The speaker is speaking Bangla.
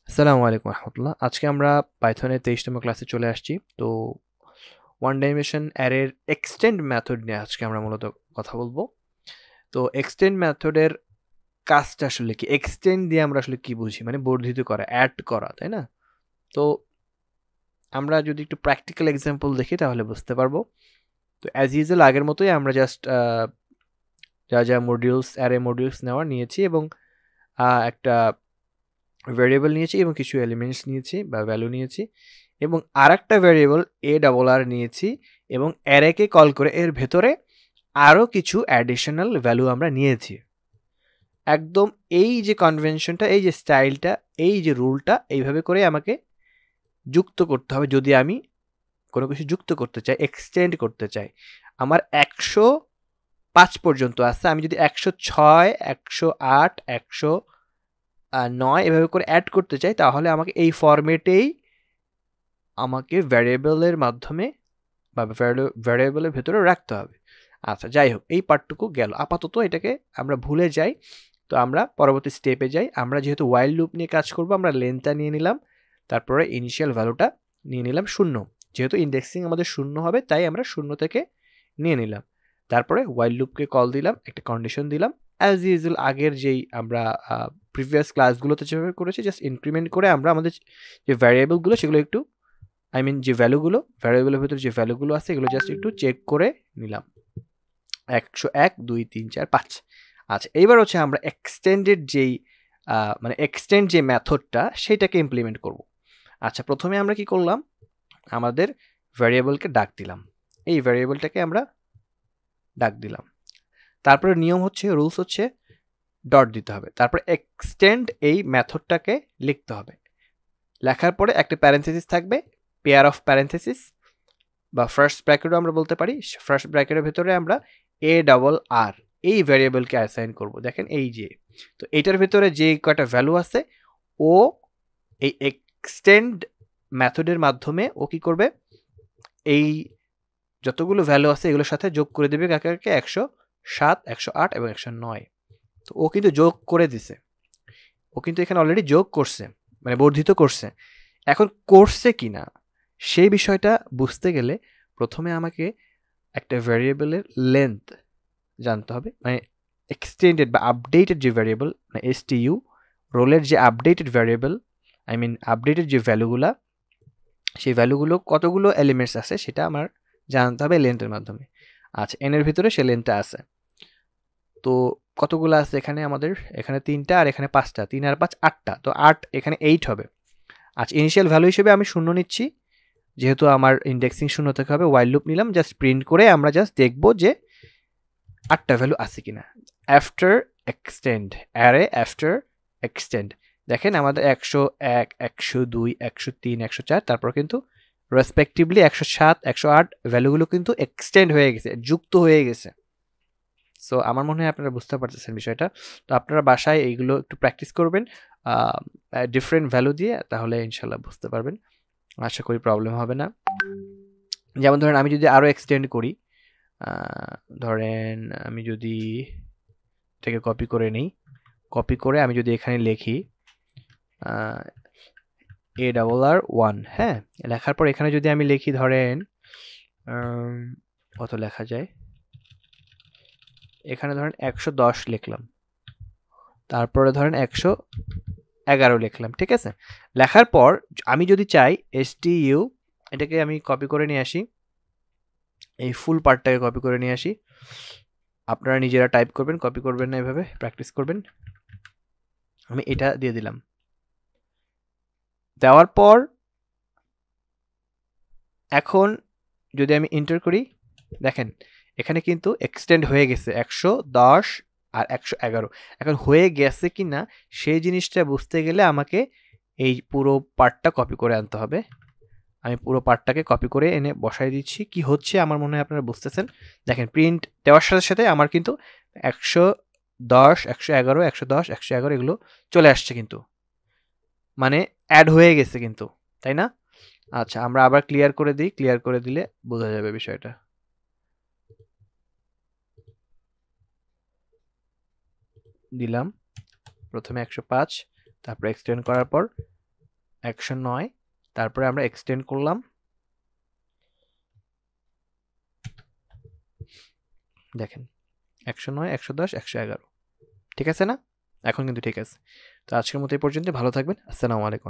আসসালামু আলাইকুম রহমতুল্লাহ। আজকে আমরা পাইথনের 23তম ক্লাসে চলে আসছি। তো ওয়ান ডাইমেনশন অ্যারের এক্সটেন্ড মেথড নিয়ে আজকে আমরা মূলত কথা বলবো। তো এক্সটেন্ড মেথডের কাজটা আসলে কি? এক্সটেন্ড দিয়ে আমরা আসলে কি বুঝি? মানে বর্ধিত করা, অ্যাড করা, তাই না? তো আমরা যদি একটু প্র্যাকটিক্যাল এক্সাম্পল দেখি তাহলে বুঝতে পারবো। তো অ্যাজ ইউজুয়াল আগের মতোই আমরা জাস্ট যা মডিউলস, অ্যারে মডিউলস নেওয়ার নিয়েছি এবং একটা ভেরিয়েবল নিয়েছি এবং কিছু এলিমেন্টস নিয়েছি বা ভ্যালু নিয়েছি এবং আরেকটা ভেরিয়েবল ARR নিয়েছি এবং অ্যারেকে কল করে এর ভেতরে আরও কিছু অ্যাডিশনাল ভ্যালু আমরা নিয়েছি। একদম এই যে কনভেনশনটা, এই যে স্টাইলটা, এই যে রুলটা এইভাবে করে আমাকে যুক্ত করতে হবে যদি আমি কোনো কিছু যুক্ত করতে চাই, এক্সটেন্ড করতে চাই। আমার 105 পর্যন্ত আছে, আমি যদি 106, 108, 109 এভাবে করে অ্যাড করতে চাই তাহলে আমাকে এই ফরম্যাটেই আমাকে ভ্যারিয়েবলের মাধ্যমে বা ভ্যারিয়েবলের ভেতরে রাখতে হবে। আচ্ছা, যাই হোক, এই পার্টটুকু গেল। আপাতত এটাকে আমরা ভুলে যাই। তো আমরা পরবর্তী স্টেপে যাই। আমরা যেহেতু ওয়াইল লুপ নিয়ে কাজ করব, আমরা লেন্থটা নিয়ে নিলাম, তারপরে ইনিশিয়াল ভ্যালুটা নিয়ে নিলাম 0। যেহেতু ইন্ডেক্সিং আমাদের 0 হবে তাই আমরা 0 থেকে নিয়ে নিলাম। তারপরে ওয়াইল লুপকে কল দিলাম, একটা কন্ডিশন দিলাম। অ্যাজ ইউজুয়াল আগের যেই আমরা প্রিভিয়াস ক্লাসগুলোতে যেভাবে করেছি, জাস্ট ইনক্রিমেন্ট করে আমরা আমাদের যে ভ্যারিয়েবলগুলো সেগুলো একটু যে ভ্যালুগুলো, ভ্যারিয়েবলের ভিতরে যে ভ্যালুগুলো আছে এগুলো জাস্ট একটু চেক করে নিলাম। 101, 2, 3, 4, 5। আচ্ছা, এইবার হচ্ছে আমরা এক্সটেন্ডেড যেই মানে এক্সটেন্ড যে মেথডটা সেটাকে ইমপ্লিমেন্ট করব। আচ্ছা, প্রথমে আমরা কি করলাম? আমাদের ভ্যারিয়েবলকে ডাক দিলাম, এই ভ্যারিয়েবলটাকে আমরা ডাক দিলাম। তারপরে নিয়ম হচ্ছে, রুলস হচ্ছে ডট দিতে হবে। তারপরে এক্সটেন্ড এই মেথডটাকে লিখতে হবে। লেখার পরে একটা প্যারেন্থেসিস থাকবে, পেয়ার অফ প্যারেন্থেসিস বা ফার্স্ট ব্র্যাকেটও আমরা বলতে পারি। ফার্স্ট ব্র্যাকেটের ভেতরে আমরা ARR এই ভ্যারিয়েবলকে অ্যাসাইন করব। দেখেন এই যে, তো এটার ভেতরে যে কয়টা ভ্যালু আছে ও এই এক্সটেন্ড মেথডের মাধ্যমে ও কি করবে, এই যতগুলো ভ্যালু আছে এগুলোর সাথে যোগ করে দেবে কাকে কাকে, 107, 108 এবং 109। তো ও কিন্তু যোগ করে দিছে, ও কিন্তু এখানে অলরেডি যোগ করছে, মানে বর্ধিত করছে। এখন করছে কিনা সেই বিষয়টা বুঝতে গেলে প্রথমে আমাকে একটা ভ্যারিয়েবলের লেন্থ জানতে হবে, মানে এক্সটেন্ডেড বা আপডেটেড যে ভ্যারিয়েবল, মানে STU রোলের যে আপডেটেড ভ্যারিয়েবল, আপডেটেড যে ভ্যালুগুলা, সেই ভ্যালুগুলো কতগুলো এলিমেন্টস আছে সেটা আমার জানতে হবে লেন্থের মাধ্যমে। আচ্ছা, এনের ভিতরে সে লেন্থটা আছে। তো কতগুলো আছে এখানে? আমাদের এখানে 3টা আর এখানে 5টা, 3 আর 5 8টা, তো 8 এখানে 8 হবে। আচ্ছা, ইনিশিয়াল ভ্যালু হিসেবে আমি 0 নিচ্ছি, যেহেতু আমার ইন্ডেক্সিং 0 থেকে হবে। ওয়াইল লুপ নিলাম, জাস্ট প্রিন্ট করে আমরা জাস্ট দেখবো যে 8টা ভ্যালু আছে কিনা। After extend, array after extend, দেখেন আমাদের 101, 102, 103, 104, তারপর কিন্তু রেসপেক্টিভলি 107, 108 ভ্যালুগুলো কিন্তু এক্সটেন্ড হয়ে গেছে, যুক্ত হয়ে গেছে। সো আমার মনে হয় আপনারা বুঝতে পারতেছেন বিষয়টা। তো আপনারা বাসায় এইগুলো একটু প্র্যাকটিস করবেন ডিফারেন্ট ভ্যালু দিয়ে, তাহলে ইনশাল্লাহ বুঝতে পারবেন। আশা করি প্রবলেম হবে না। যেমন ধরেন আমি যদি আরও এক্সটেন্ড করি, ধরেন আমি যদি এটাকে কপি করে নিই, কপি করে আমি যদি এখানে লিখি ARR1, হ্যাঁ, লেখার পর এখানে যদি আমি লিখি ধরেন কত লেখা যায়, এখানে ধরেন 110 লিখলাম, তারপরে ধরেন 111 লিখলাম, ঠিক আছে? লেখার পর আমি যদি চাই STU, এটাকে আমি কপি করে নিয়ে আসি, এই ফুল পার্টটাকে কপি করে নিয়ে আসি। আপনারা নিজেরা টাইপ করবেন, কপি করবেন না, এভাবে প্র্যাকটিস করবেন। আমি এটা দিয়ে দিলাম। দেওয়ার পর এখন যদি আমি এন্টার করি, দেখেন এখানে কিন্তু এক্সটেন্ড হয়ে গেছে 110 আর 111। এখন হয়ে গেছে কি না সেই জিনিসটা বুঝতে গেলে আমাকে এই পুরো পার্টটা কপি করে আনতে হবে। আমি পুরো পার্টটাকে কপি করে এনে বসাই দিচ্ছি। কি হচ্ছে আমার মনে হয় আপনারা বুঝতেছেন। দেখেন প্রিন্ট দেওয়ার সাথে সাথে আমার কিন্তু 110, 111, 110, 111 এগুলো চলে আসছে কিন্তু, মানে অ্যাড হয়ে গেছে কিন্তু, তাই না? আচ্ছা, আমরা আবার ক্লিয়ার করে দিই, ক্লিয়ার করে দিলে বোঝা যাবে বিষয়টা। দিলাম প্রথমে 105, তারপর এক্সটেন্ড করার পর 109, তারপরে আমরা এক্সটেন্ড করলাম, দেখেন 109, 110, 111, ঠিক আছে না? এখন কিন্তু ঠিক আছে। তো আজকের মতো এই পর্যন্ত, ভালো থাকবেন। আসসালামু আলাইকুম।